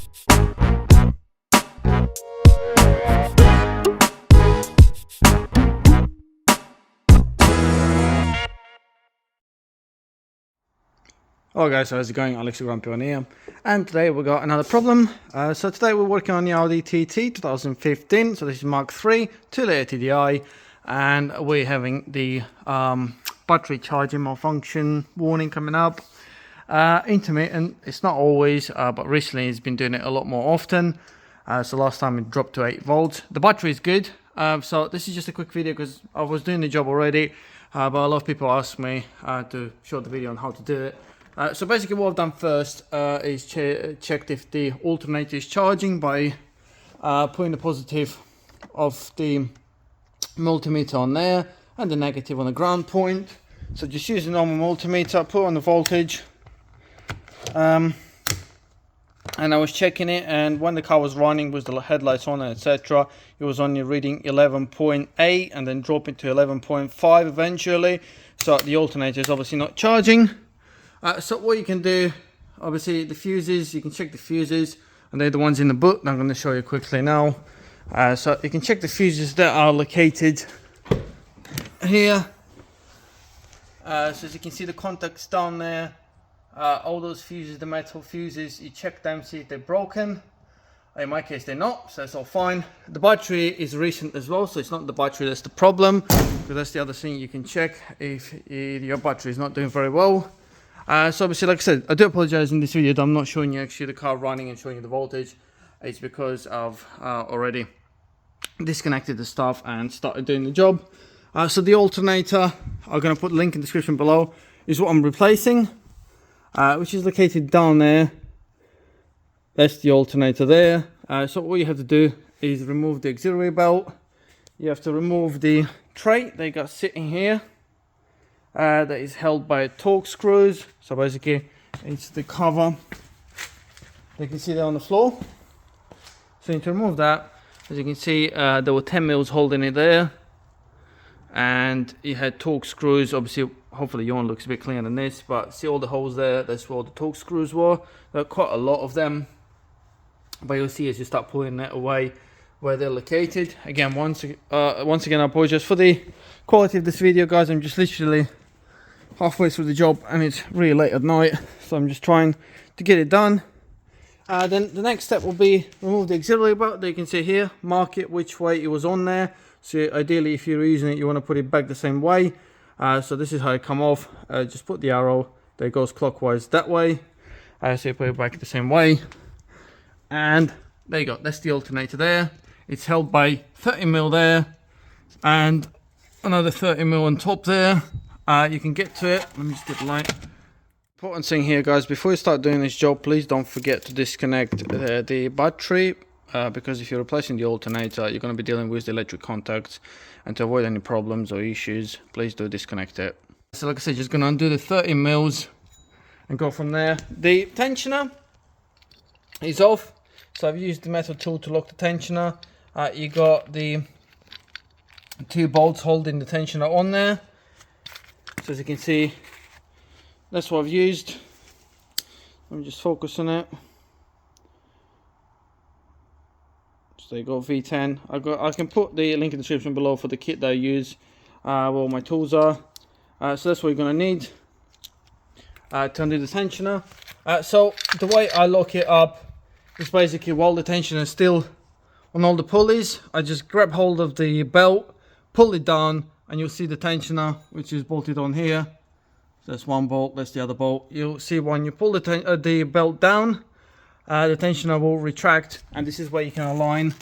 Hello guys, how's it going? AlexTheGrumpyOne here, and today we got another problem. So today we're working on the Audi TT 2015, so this is Mark 3, 2-liter TDI, and we're having the battery charging malfunction warning coming up. Intermittent, it's not always, but recently it's been doing it a lot more often. So last time it dropped to 8 volts. The battery is good, so this is just a quick video because I was doing the job already, but a lot of people asked me to show the video on how to do it. So basically what I've done first is checked if the alternator is charging by putting the positive of the multimeter on there and the negative on the ground point. So just use a normal multimeter, put on the voltage, and I was checking it, and when the car was running with the headlights on, etc., it was only reading 11.8 and then dropping to 11.5 eventually. So the alternator is obviously not charging. So what you can do, obviously the fuses, you can check the fuses, and they're the ones in the book that I'm going to show you quickly now. So you can check the fuses that are located here. So as you can see, the contacts down there, all those fuses, the metal fuses, you check them, see if they're broken. In my case they're not, so it's all fine. The battery is recent as well, so it's not the battery that's the problem, because that's the other thing you can check if your battery is not doing very well. So obviously, like I said, I do apologize in this video that I'm not showing you actually the car running and showing you the voltage. It's because I've already disconnected the stuff and started doing the job. So the alternator, I'm going to put the link in the description below, is what I'm replacing, which is located down there. That's the alternator there. So what you have to do is remove the auxiliary belt. You have to remove the tray they got sitting here. That is held by torque screws. So basically it's the cover, you can see that on the floor. So you need to remove that. As you can see, there were 10 mils holding it there, and you had torque screws. Obviously, hopefully your one looks a bit cleaner than this, but see all the holes there, that's where the torque screws were. There are quite a lot of them, but you'll see as you start pulling that away where they're located. Again, once again, I apologize for the quality of this video, guys. I'm just literally halfway through the job and it's really late at night, so I'm just trying to get it done. Then the next step will be remove the auxiliary belt that you can see here, mark it which way it was on there. So ideally, if you're using it, you want to put it back the same way. So this is how it come off. Just put the arrow that goes clockwise that way. So you put it back the same way, and there you go. That's the alternator there. It's held by 30 mil there and another 30 mil on top there. You can get to it. Let me just get the light. Important thing here, guys, before you start doing this job, please don't forget to disconnect the battery, because if you're replacing the alternator, you're going to be dealing with the electric contacts, and to avoid any problems or issues, please do disconnect it. So like I said, just going to undo the 30 mils and go from there. The tensioner is off, so I've used the metal tool to lock the tensioner. You got the 2 bolts holding the tensioner on there. So as you can see, that's what I've used. Let me just focus on it. So there you go, V10. I can put the link in the description below for the kit that I use, where all my tools are. So that's what you're going to need to undo the tensioner. So the way I lock it up is basically, while the tensioner is still on all the pulleys, I just grab hold of the belt, pull it down, and you'll see the tensioner, which is bolted on here. So that's one bolt, that's the other bolt. You'll see when you pull the belt down, the tensioner will retract, and this is where you can align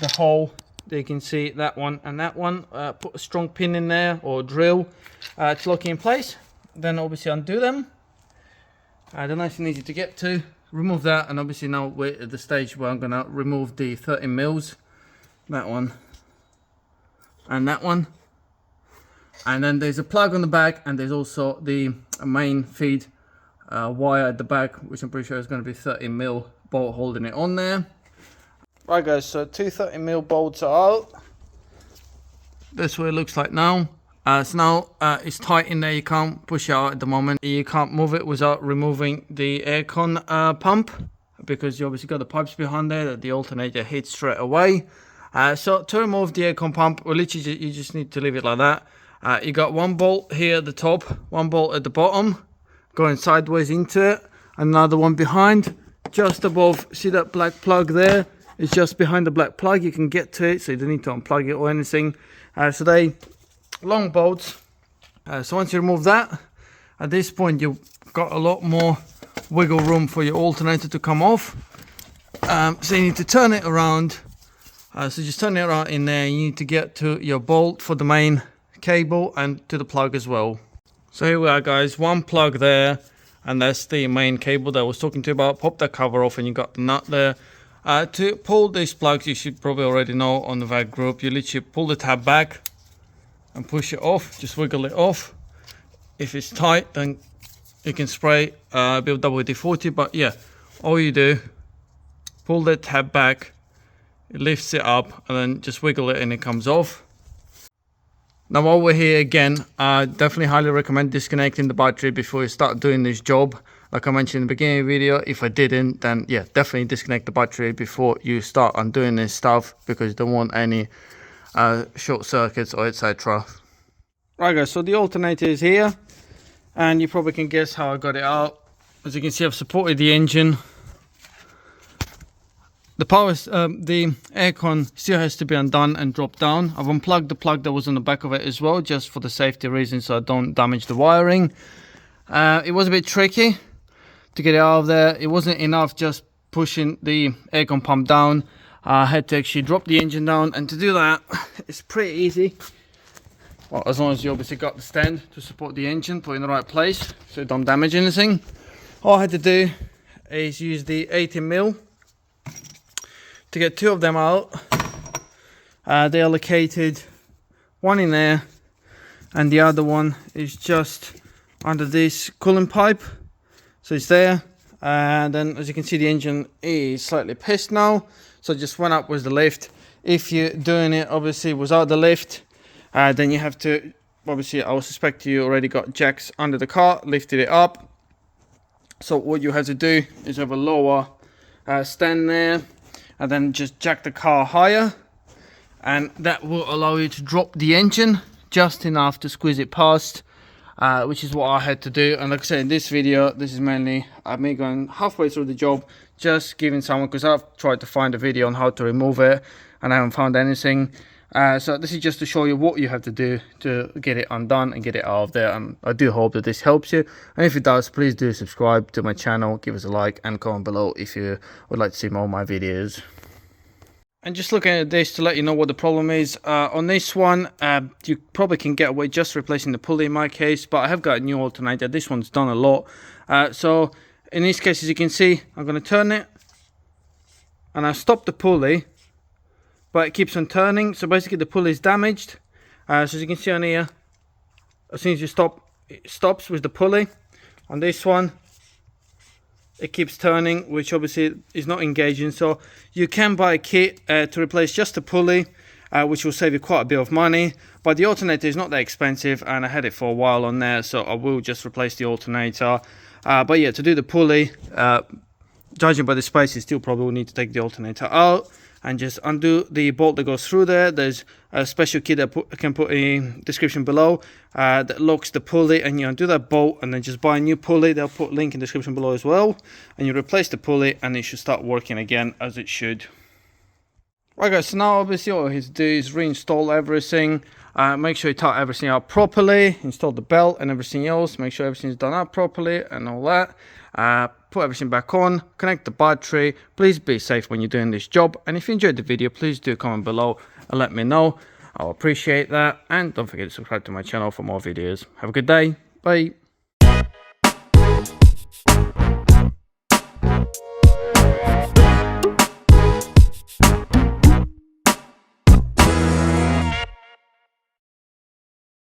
the hole. There you can see that one and that one. Put a strong pin in there or drill to lock it in place. Then obviously undo them. They're nice and easy to get to. Remove that, and obviously now we're at the stage where I'm going to remove the 30 mils. That one and that one. And then there's a plug on the back, and there's also the main feed wire at the back, which I'm pretty sure is going to be 30 mil bolt holding it on there. Right guys, so 2 30 mil bolts are out. That's what it looks like now. So now it's tight in there, you can't push it out at the moment. You can't move it without removing the aircon pump, because you obviously got the pipes behind there that the alternator hits straight away. So to remove the aircon pump, well, literally you just need to leave it like that. You got one bolt here at the top, one bolt at the bottom, going sideways into it, another one behind, just above. See that black plug there? It's just behind the black plug. You can get to it, so you don't need to unplug it or anything. So they long bolts. So once you remove that, at this point you've got a lot more wiggle room for your alternator to come off. So you need to turn it around. So just turn it around in there. You need to get to your bolt for the main cable and to the plug as well. So here we are, guys. One plug there, and that's the main cable that I was talking to you about. Pop that cover off and you got the nut there. To pull these plugs, you should probably already know on the VAG group, you literally pull the tab back and push it off. Just wiggle it off. If it's tight, then you can spray a bit of WD-40, but yeah, all you do, pull the tab back, it lifts it up, and then just wiggle it and it comes off. Now while we're here again, I definitely highly recommend disconnecting the battery before you start doing this job. Like I mentioned in the beginning of the video, if I didn't, then yeah, definitely disconnect the battery before you start undoing this stuff, because you don't want any short circuits or etc. Right guys, so the alternator is here, and you probably can guess how I got it out. As you can see, I've supported the engine. The aircon still has to be undone and dropped down. I've unplugged the plug that was on the back of it as well, just for the safety reasons, so I don't damage the wiring. It was a bit tricky to get it out of there. It wasn't enough just pushing the aircon pump down. I had to actually drop the engine down, and to do that, it's pretty easy. Well, as long as you obviously got the stand to support the engine, put it in the right place so you don't damage anything. All I had to do is use the 18mm to get two of them out. They allocated one in there, and the other one is just under this cooling pipe. So it's there, and then as you can see, the engine is slightly pissed now, so just went up with the lift. If you're doing it obviously without the lift, then you have to, obviously I would suspect you already got jacks under the car, lifted it up. So what you have to do is have a lower stand there, and then just jack the car higher, and that will allow you to drop the engine just enough to squeeze it past, which is what I had to do. And like I said, in this video, this is mainly me going halfway through the job, just giving someone, because I've tried to find a video on how to remove it and I haven't found anything. So this is just to show you what you have to do to get it undone and get it out of there, and I do hope that this helps you. And if it does, please do subscribe to my channel, give us a like, and comment below if you would like to see more of my videos. And just looking at this to let you know what the problem is, on this one, you probably can get away just replacing the pulley in my case, but I have got a new alternator. This one's done a lot. So in this case, as you can see, I'm going to turn it, and I stop the pulley, but it keeps on turning. So basically the pulley is damaged. So as you can see on here, as soon as you stop, it stops with the pulley. On this one, it keeps turning, which obviously is not engaging. So you can buy a kit to replace just the pulley, which will save you quite a bit of money. But the alternator is not that expensive, and I had it for a while on there, so I will just replace the alternator. But yeah, to do the pulley, judging by the space, you still probably will need to take the alternator out and just undo the bolt that goes through there. There's a special kit that I can put in description below that locks the pulley, and you undo that bolt and then just buy a new pulley. They'll put a link in the description below as well, and you replace the pulley and it should start working again as it should. Right guys, so now obviously all I have to do is reinstall everything. Make sure you tighten everything out properly, install the belt and everything else, make sure everything's done up properly and all that. Put everything back on, connect the battery. Please be safe when you're doing this job, and if you enjoyed the video, please do comment below and let me know. I'll appreciate that, and don't forget to subscribe to my channel for more videos. Have a good day. Bye.